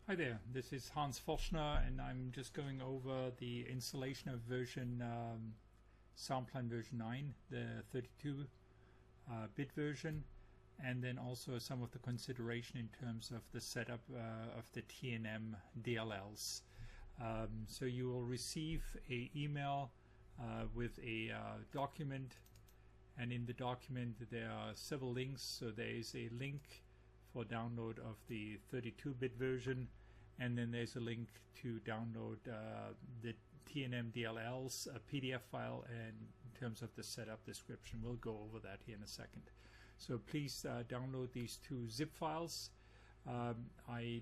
Hi there, this is Hans Forschner, and I'm just going over the installation of version SoundPLAN version 9, the 32-bit version, and then also some of the consideration in terms of the setup of the TNM DLLs. So you will receive an email with a document, and in the document there are several links. So there is a link for download of the 32-bit version, and then there's a link to download the TNM DLLs, a PDF file, and in terms of the setup description, we'll go over that here in a second. So please download these two zip files. I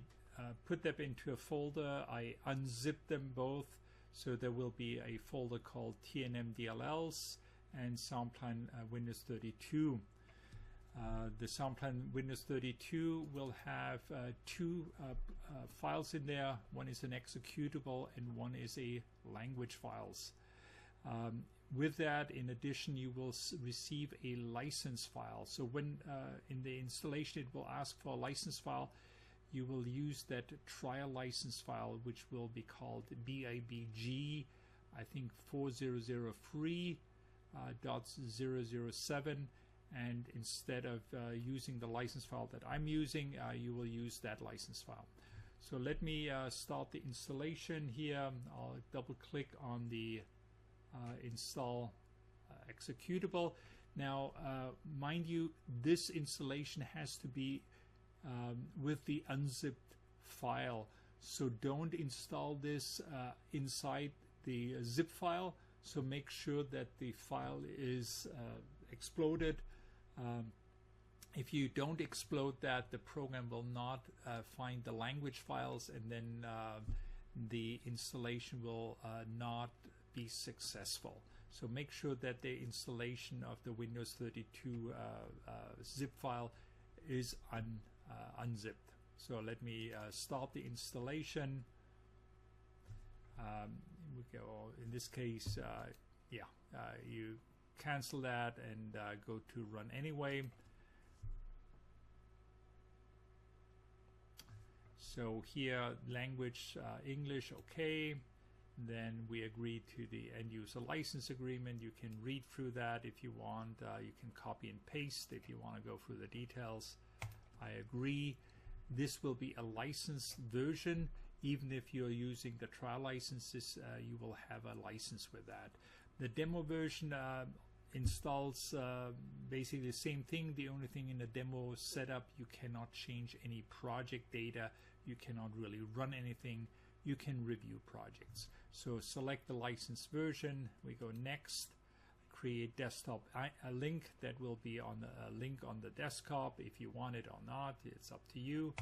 put them into a folder. I unzipped them both, so there will be a folder called TNM DLLs and SoundPLAN Windows 32. The SoundPLAN Windows 32 will have two files in there. One is an executable and one is a language files. With that, in addition, you will receive a license file. So when in the installation it will ask for a license file, you will use that trial license file, which will be called BIBG, I think 4003.007. And instead of using the license file that I'm using, you will use that license file. So let me start the installation here. I'll double click on the install executable. Now mind you, this installation has to be with the unzipped file, so don't install this inside the zip file. So make sure that the file is exploded. If you don't explode that, the program will not find the language files, and then the installation will not be successful. So make sure that the installation of the Windows 32 zip file is unzipped. So let me start the installation. We go, in this case, you cancel that and go to run anyway. So here, language English, okay. Then we agree to the end user license agreement. You can read through that if you want. You can copy and paste if you want to go through the details. I agree. This will be a licensed version. Even if you're using the trial licenses, you will have a license with that. The demo version installs basically the same thing. The only thing in the demo setup, you cannot change any project data. You cannot really run anything. You can review projects. So select the licensed version. We go next. Create desktop a link that will be on a link on the desktop. If you want it or not, it's up to you.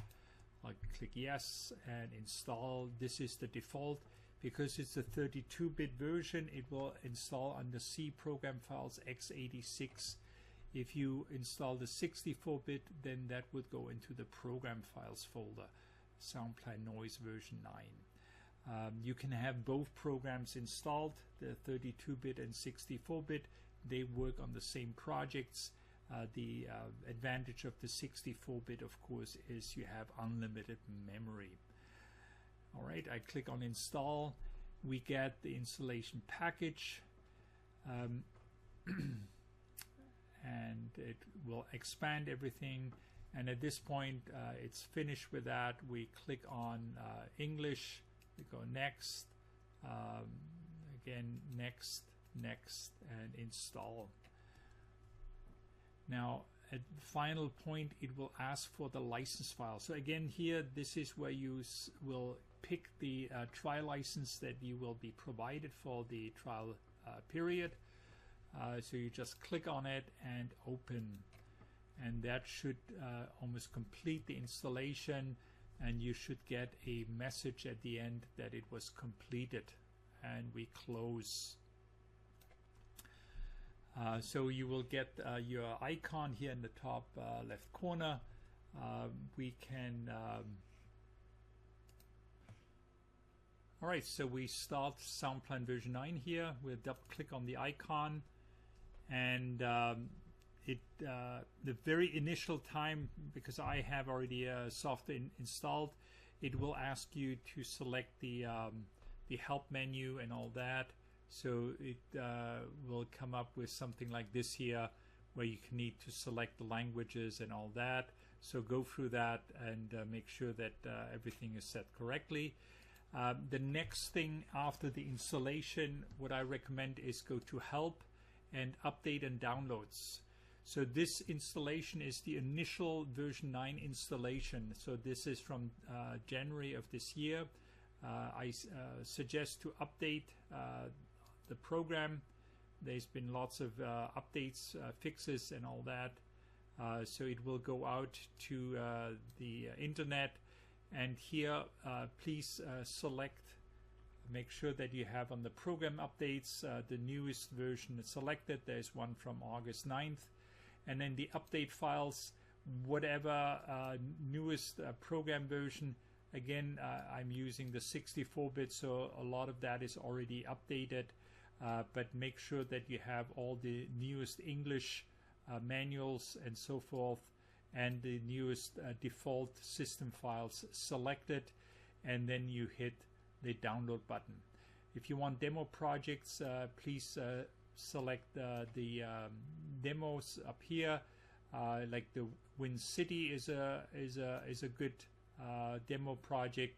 I'll click yes and install. This is the default. Because it's a 32-bit version, it will install on the C program files x86. If you install the 64-bit, then that would go into the program files folder, SoundPLANnoise version 9. You can have both programs installed, the 32-bit and 64-bit. They work on the same projects. The advantage of the 64-bit, of course, is you have unlimited memory. All right, I click on install. We get the installation package, and it will expand everything. And at this point, it's finished with that. We click on English. We go next, again next, and install. Now at the final point, it will ask for the license file. So again, here, this is where you will pick the trial license that you will be provided for the trial period. So you just click on it and open, and that should almost complete the installation, and you should get a message at the end that it was completed, and we close. So you will get your icon here in the top left corner. We can all right, so we start SoundPLAN version 9 here. We'll double click on the icon, and the very initial time, because I have already software installed, it will ask you to select the help menu and all that. So it will come up with something like this here, where you can need to select the languages and all that. So go through that and make sure that everything is set correctly. The next thing after the installation, what I recommend is go to Help and Update and Downloads. So this installation is the initial version 9 installation. So this is from January of this year. I suggest to update the program. There's been lots of updates, fixes and all that. So it will go out to the internet, and here please select, make sure that you have on the program updates the newest version selected. There's one from August 9th, and then the update files, whatever newest program version. Again, I'm using the 64-bit, so a lot of that is already updated, but make sure that you have all the newest English manuals and so forth, and the newest default system files selected, and then you hit the download button. If you want demo projects, please select the demos up here. Like the Win City is a good demo project,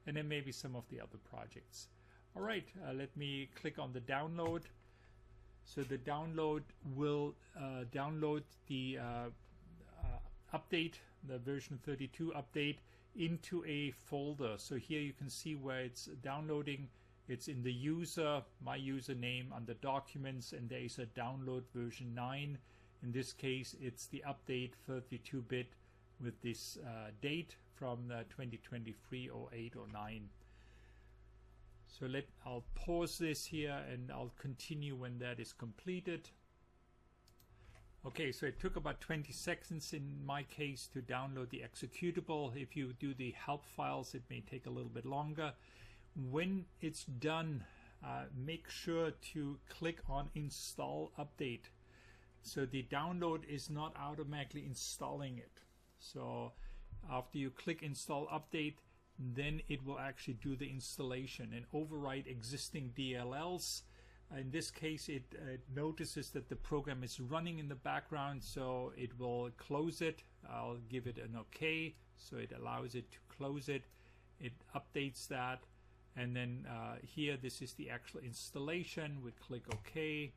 and then maybe some of the other projects. All right, let me click on the download. So the download will download the update, the version 32 update, into a folder. So here you can see where it's downloading. It's in the user, my username, under documents, and there is a download version 9. In this case, it's the update 32-bit with this date from 2023-08-09. So I'll pause this here and I'll continue when that is completed. Okay, so it took about 20 seconds in my case to download the executable. If you do the help files, it may take a little bit longer. When it's done, make sure to click on Install Update. So the download is not automatically installing it. So after you click Install Update, then it will actually do the installation and overwrite existing DLLs. In this case, it notices that the program is running in the background, so it will close it. I'll give it an OK, so it allows it to close it. It updates that, and then here, this is the actual installation. We click OK,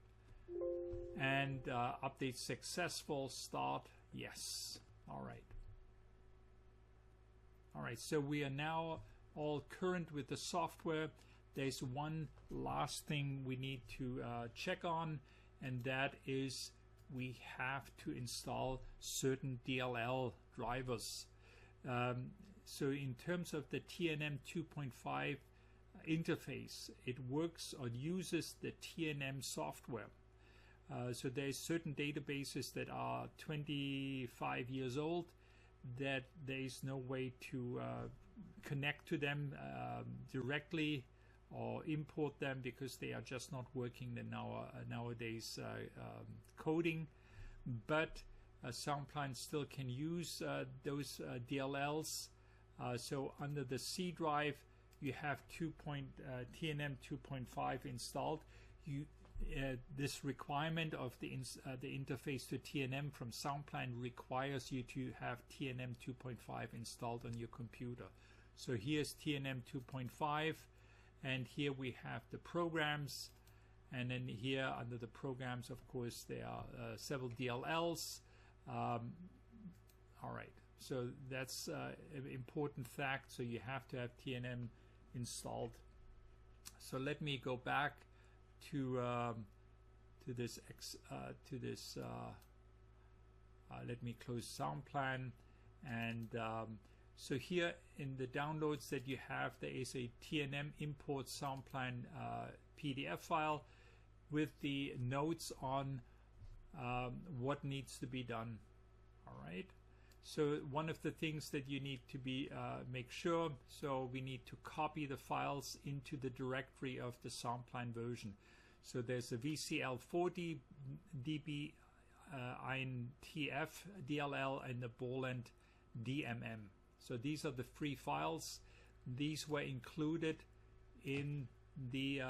and update successful, start, yes. All right. All right, so we are now all current with the software. There's one last thing we need to check on, and that is we have to install certain DLL drivers. So in terms of the TNM.2.5 interface, it works or uses the TNM software. So there's certain databases that are 25 years old that there is no way to connect to them directly or import them because they are just not working in nowadays coding. But SoundPLAN still can use those DLLs. So under the C drive, you have TNM.2.5 installed. This requirement of the interface to TNM from SoundPLAN requires you to have TNM.2.5 installed on your computer. So here's TNM.2.5, and here we have the programs, and then here under the programs, of course, there are several DLLs. All right, so that's an important fact. So you have to have TNM installed. So let me go back to this. Let me close SoundPLAN, and so here in the downloads that you have, there is a TNM import SoundPLAN PDF file with the notes on what needs to be done. All right. So one of the things that you need to make sure, so we need to copy the files into the directory of the SoundPLAN version. So there's a VCL40, DBIntf.dll, and the borIndmm. So these are the free files. These were included in the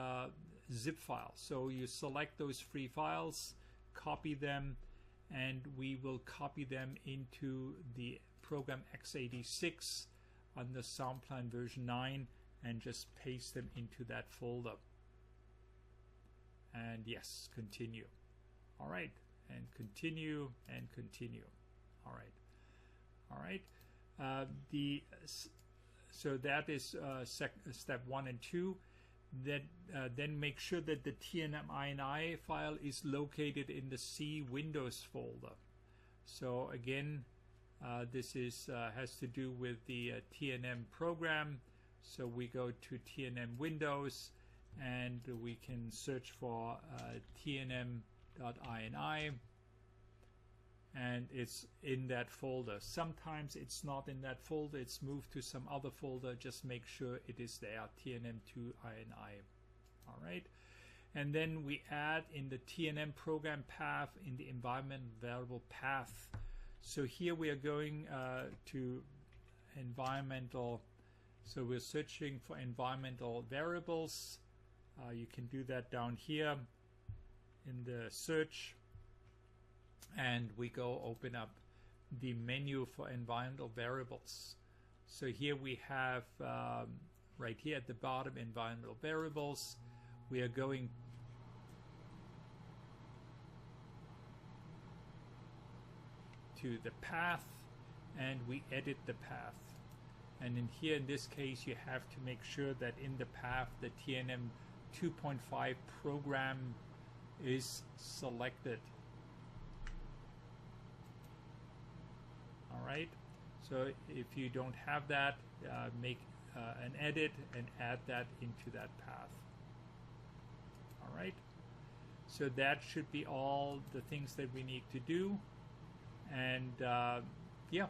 zip file. So you select those free files, copy them, and we will copy them into the program x86 on the SoundPLAN version 9 and just paste them into that folder. And yes, continue. All right, and continue and continue. All right. So that is step 1 and 2. Then make sure that the TNM.ini file is located in the C Windows folder. So again, this is has to do with the TNM program. So we go to TNM Windows, and we can search for TNM.ini, and it's in that folder. Sometimes it's not in that folder, it's moved to some other folder. Just make sure it is there, TNM2ini. All right, and then we add in the TNM program path in the environment variable path. So here we are going to environmental, so we're searching for environmental variables. You can do that down here in the search, and we go open up the menu for environmental variables. So here we have right here at the bottom, environmental variables. We are going to the path, and we edit the path. And in here, in this case, you have to make sure that in the path the TNM 2.5 program is selected. All right, so if you don't have that, make an edit and add that into that path. All right, so that should be all the things that we need to do. And yeah,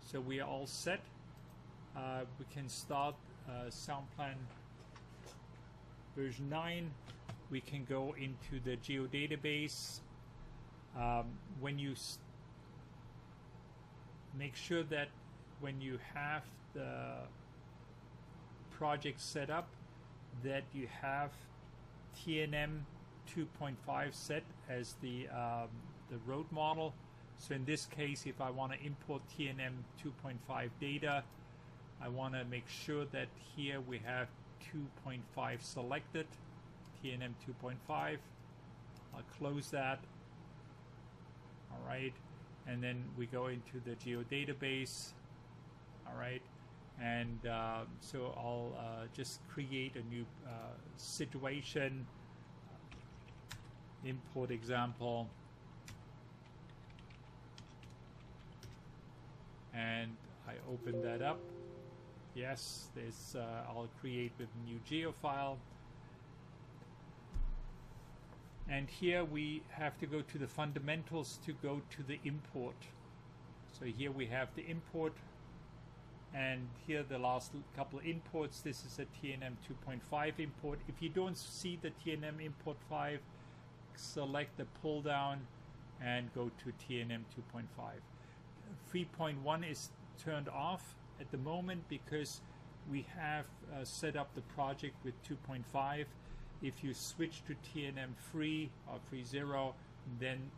so we are all set. We can start SoundPLAN version 9. We can go into the geodatabase. When you make sure that when you have the project set up, that you have TNM 2.5 set as the road model. So in this case, if I want to import TNM 2.5 data, I want to make sure that here we have 2.5 selected, TNM 2.5. I'll close that. All right, and then we go into the geodatabase. All right, and so I'll just create a new situation, import example, and I open that up. Yes, this I'll create with a new geo file. And here we have to go to the fundamentals to go to the import. So here we have the import, and here the last couple of imports. This is a TNM 2.5 import. If you don't see the TNM import 5, select the pull down and go to TNM 2.5. 3.1 is turned off at the moment because we have set up the project with 2.5. If you switch to TNM 3 or 3.0, then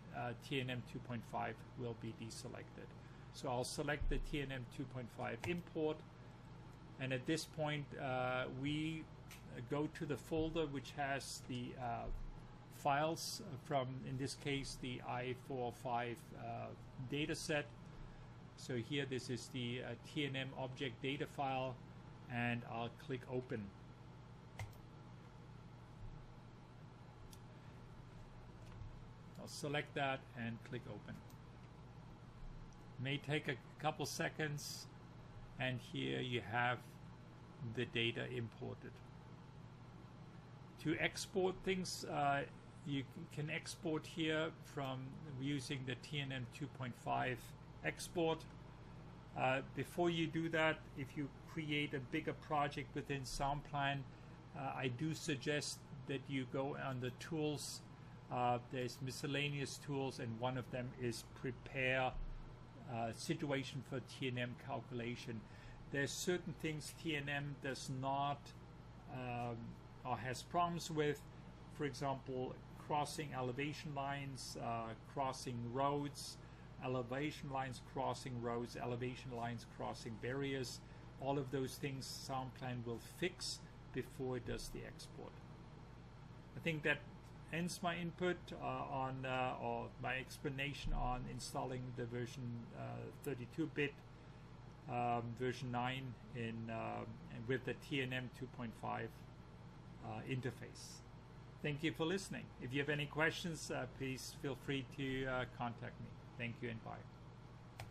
TNM 2.5 will be deselected. So I'll select the TNM 2.5 import, and at this point we go to the folder which has the files from, in this case, the I405 data set. So here this is the TNM object data file, and I'll click open. I'll select that and click open. May take a couple seconds, and here you have the data imported. To export things, you can export here from using the TNM 2.5 export. Before you do that, if you create a bigger project within SoundPLAN, I do suggest that you go on the tools. There's miscellaneous tools, and one of them is prepare situation for TNM calculation. There's certain things TNM does not or has problems with, for example, crossing elevation lines, crossing roads, elevation lines crossing roads, elevation lines crossing barriers. All of those things SoundPLAN will fix before it does the export. I think that ends my input or my explanation on installing the version 32-bit version 9 and with the TNM 2.5 interface. Thank you for listening. If you have any questions, please feel free to contact me. Thank you and bye.